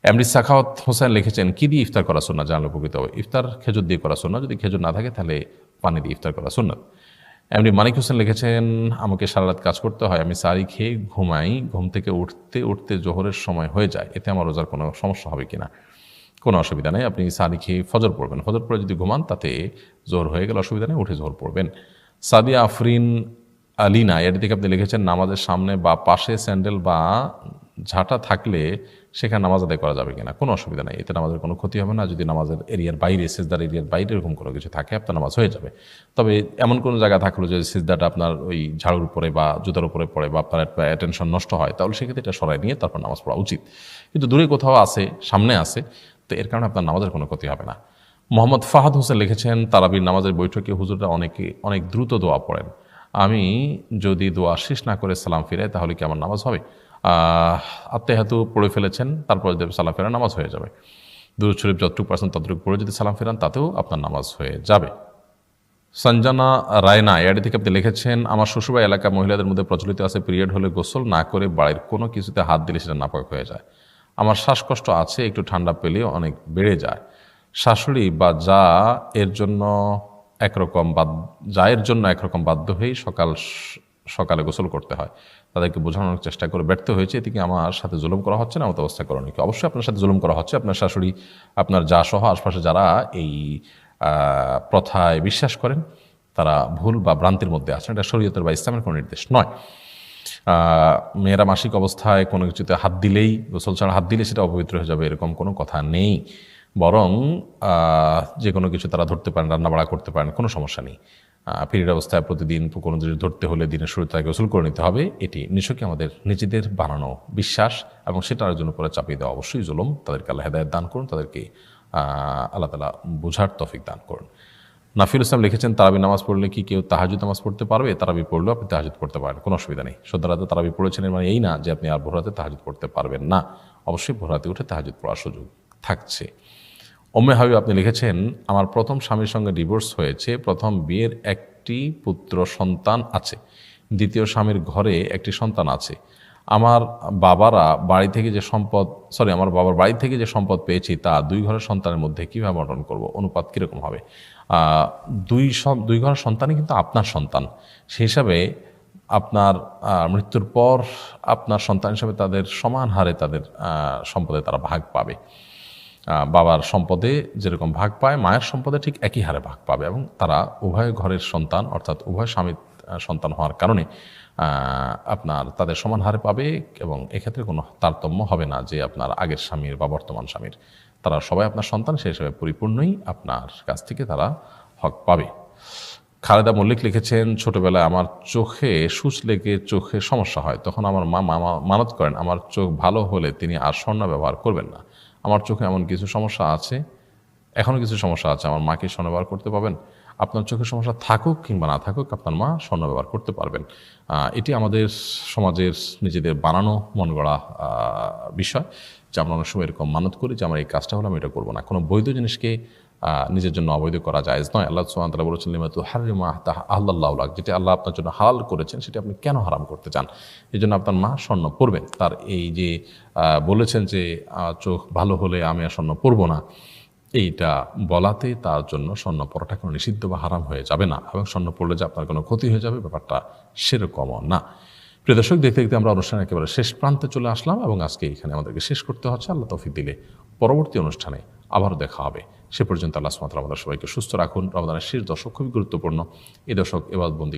MD Sakhawat Hossain লিখেছেন, কি দিয়ে ইফতার করা সুন্নাত জানলে উপকৃত হবে? ইফতার খেজুর দিয়ে করা সুন্নাত, যদি খেজুর না থাকে তাহলে পানি দিয়ে ইফতার করা সুন্নাত। এমডি মানিক হোসেন লিখেছেন, আমাকে সারা রাত কাজ করতে হয়, আমি সারি খেয়ে ঘুমাই, ঘুম থেকে উঠতে উঠতে জোহরের সময় হয়ে যায়, এতে আমার রোজার কোনো সমস্যা হবে কিনা? কোনো অসুবিধা নেই, আপনি সারি খেয়ে ফজর পড়বেন, ফজর পড়ে যদি ঘুমান তাতে জোহর হয়ে গেলে অসুবিধা নেই, উঠে জোহর পড়বেন। সাদিয়া আফরিন আলিনা এর দিকে আপনি লিখেছেন, নামাজের সামনে বা পাশে স্যান্ডেল বা ঝাঁটা থাকলে সেখানে নামাজ আদায় করা যাবে কিনা? কোনো অসুবিধা নেই, এতে নামাজের কোনো ক্ষতি হবে না। যদি নামাজের এরিয়ার বাইরে, সিজদার এরিয়ার বাইরে এরকম কোনো কিছু থাকে, আপনার নামাজ হয়ে যাবে। তবে এমন কোনো জায়গা থাকলো যে সিজদাটা আপনার ওই ঝাড়ুর উপরে বা জুতার উপরে পড়ে বা আপনার অ্যাটেনশন নষ্ট হয়, তাহলে সেক্ষেত্রে এটা সরাই নিয়ে তারপর নামাজ পড়া উচিত। কিন্তু দূরে কোথাও আছে, সামনে আছে, তো এর কারণে আপনার নামাজের কোনো ক্ষতি হবে না। মোহাম্মদ ফাহাদ হোসেন লিখেছেন, তারাবির নামাজের বৈঠকে হুজুররা অনেক দ্রুত দোয়া পড়েন, আমি যদি দোয়া শেষ না করে সালাম ফিরাই তাহলে কি আমার নামাজ হবে? আত্মেহাতু পড়ে ফেলেছেন, তারপর যদি সালাম ফেরান নামাজ হয়ে যাবে। দুরূদ শরীফ যতটুকু পারছেন ততটুকু পড়ে যদি সালাম ফেরান তাতেও আপনার নামাজ হয়ে যাবে। সঞ্জনা রায়না এআডি থেকে আপনি লিখেছেন, আমার শ্বশুরবাড়ি এলাকা মহিলাদের মধ্যে প্রচলিত আছে, পিরিয়ড হলে গোসল না করে বাড়ির কোনো কিছুতে হাত দিলে সেটা নাপাক হয়ে যায়। আমার শ্বাসকষ্ট আছে, একটু ঠান্ডা পেলে অনেক বেড়ে যায়। শাশুড়ি বা যা এর জন্য একরকম বাধ্য হয়েই সকালে গোসল করতে হয়, তাদেরকে বোঝানোর চেষ্টা করে ব্যর্থ হয়েছে, এদিকে আমার সাথে জুলুম করা হচ্ছে না, এমন অবস্থা করণীয় কি? অবশ্যই আপনার সাথে জুলুম করা হচ্ছে। আপনার শাশুড়ি, আপনার যা সহ আশপাশে যারা এই প্রথায় বিশ্বাস করেন তারা ভুল বা ভ্রান্তির মধ্যে আছেন, এটা শরীয়তের বা ইসলামের কোনো নির্দেশ নয়। মেয়েরা মাসিক অবস্থায় কোনো কিছুতে হাত দিলেই, গোসল ছাড়া হাত দিলে সেটা অপবিত্র হয়ে যাবে, এরকম কোনো কথা নেই। বরং যে কোনো কিছু তারা ধরতে পারেন, রান্নাবাড়া করতে পারেন, কোনো সমস্যা নেই। পিরিয়ড অবস্থায় প্রতিদিন কোনো জিনিস ধরতে হলে দিনের শুরুতে তাকে গোসল করে নিতে হবে, এটি নিছকই আমাদের নিজেদের বানানো বিশ্বাস, এবং সেটা আরেকজনের উপরে চাপিয়ে দেওয়া অবশ্যই জুলুম। তাদেরকে আল্লাহ হেদায়েত দান করুন, তাদেরকে আল্লাহ তাআলা বোঝার তৌফিক দান করুন। নাফিল ইসলাম লিখেছেন, তারাবি নামাজ পড়লে কি কেউ তাহাজ্জুদ নামাজ পড়তে পারবে? তারাবি পড়লেও আপনি তাহাজ্জুদ পড়তে পারেন, কোনো অসুবিধা নেই। সন্ধ্যারাতে তারাবি পড়েছেন এর মানে এই না যে আপনি আর ভোররাতে তাহাজ্জুদ পড়তে পারবেন না, অবশ্যই ভোররাতে উঠে তাহাজ্জুদ পড়ার সুযোগ থাকছে। ওম্মে হাবিব আপনি লিখেছেন, আমার প্রথম স্বামীর সঙ্গে ডিভোর্স হয়েছে, প্রথম বিয়ের একটি পুত্র সন্তান আছে, দ্বিতীয় স্বামীর ঘরে একটি সন্তান আছে। আমার বাবার বাড়ি থেকে যে সম্পদ পেয়েছি তা দুই ঘরের সন্তানের মধ্যে কীভাবে বণ্টন করব? অনুপাত কীরকম হবে? দুই ঘরের সন্তানই কিন্তু আপনার সন্তান, সেই হিসাবে আপনার মৃত্যুর পর আপনার সন্তান হিসাবে তাদের সমান হারে তাদের সম্পদে তারা ভাগ পাবে। বাবার সম্পদে যেরকম ভাগ পায়, মায়ের সম্পদে ঠিক একই হারে ভাগ পাবে, এবং তারা উভয় ঘরের সন্তান, অর্থাৎ উভয় স্বামীর সন্তান হওয়ার কারণে আপনার তাদের সমান হারে পাবে, এবং এক্ষেত্রে কোনো তারতম্য হবে না যে আপনার আগের স্বামীর বা বর্তমান স্বামীর, তারা সবাই আপনার সন্তান, সেই হিসাবে পরিপূর্ণই আপনার কাছ থেকে তারা হক পাবে। খালেদা মল্লিক লিখেছেন, ছোটবেলায় আমার চোখে সূচ লেগে চোখে সমস্যা হয়, তখন আমার মা মানত করেন আমার চোখ ভালো হলে তিনি আর স্বর্ণ ব্যবহার করবেন না। আমার চোখে এমন কিছু সমস্যা আছে, এখনও কিছু সমস্যা আছে, আমার মাকে স্বর্ণ ব্যবহার করতে পারবেন? আপনার চোখের সমস্যা থাকুক কিংবা না থাকুক, আপনার মা স্বর্ণ ব্যবহার করতে পারবেন। এটি আমাদের সমাজের নিজেদের বানানো মন গড়া বিষয়, যে আমরা অনেক সময় এরকম মানত করি যে আমার এই কাজটা হলো আমি এটা করবো না। কোনো বৈধ জিনিসকে নিজের জন্য অবৈধ করা জায়েজ নয়। আল্লাহ সুবহানাহু ওয়া তাআলা বলেছেন, লিমা তুহাররিমু মা আহাল্লাল্লাহু লাক, যেটা আল্লাহ আপনার জন্য হালাল করেছেন সেটা আপনি কেন হারাম করতে চান? এই জন্য আপনার মা স্বর্ণ পরবেন। তার এই যে বলেছেন যে চোখ ভালো হলে আমি আর স্বর্ণ পরবো না, এইটা বলাতে তার জন্য স্বর্ণ পরাটা কোনো নিষিদ্ধ বা হারাম হয়ে যাবে না, এবং স্বর্ণ পড়লে যে আপনার কোনো ক্ষতি হয়ে যাবে ব্যাপারটা সেরকমও না। প্রিয় দর্শক, দেখতে দেখতে আমরা অনুষ্ঠানে একেবারে শেষ প্রান্তে চলে আসলাম, এবং আজকে এখানে আমাদেরকে শেষ করতে হচ্ছে। আল্লাহ তৌফিক দিলে পরবর্তী অনুষ্ঠানে আবারও দেখা হবে। সে পর্যন্ত আল্লাহ সুবহানাহু ওয়া তাআলা আমাদের সবাইকে সুস্থ রাখুন। রমাদানের শেষ দশক খুবই গুরুত্বপূর্ণ, এই দশক ইবাদতবন্দি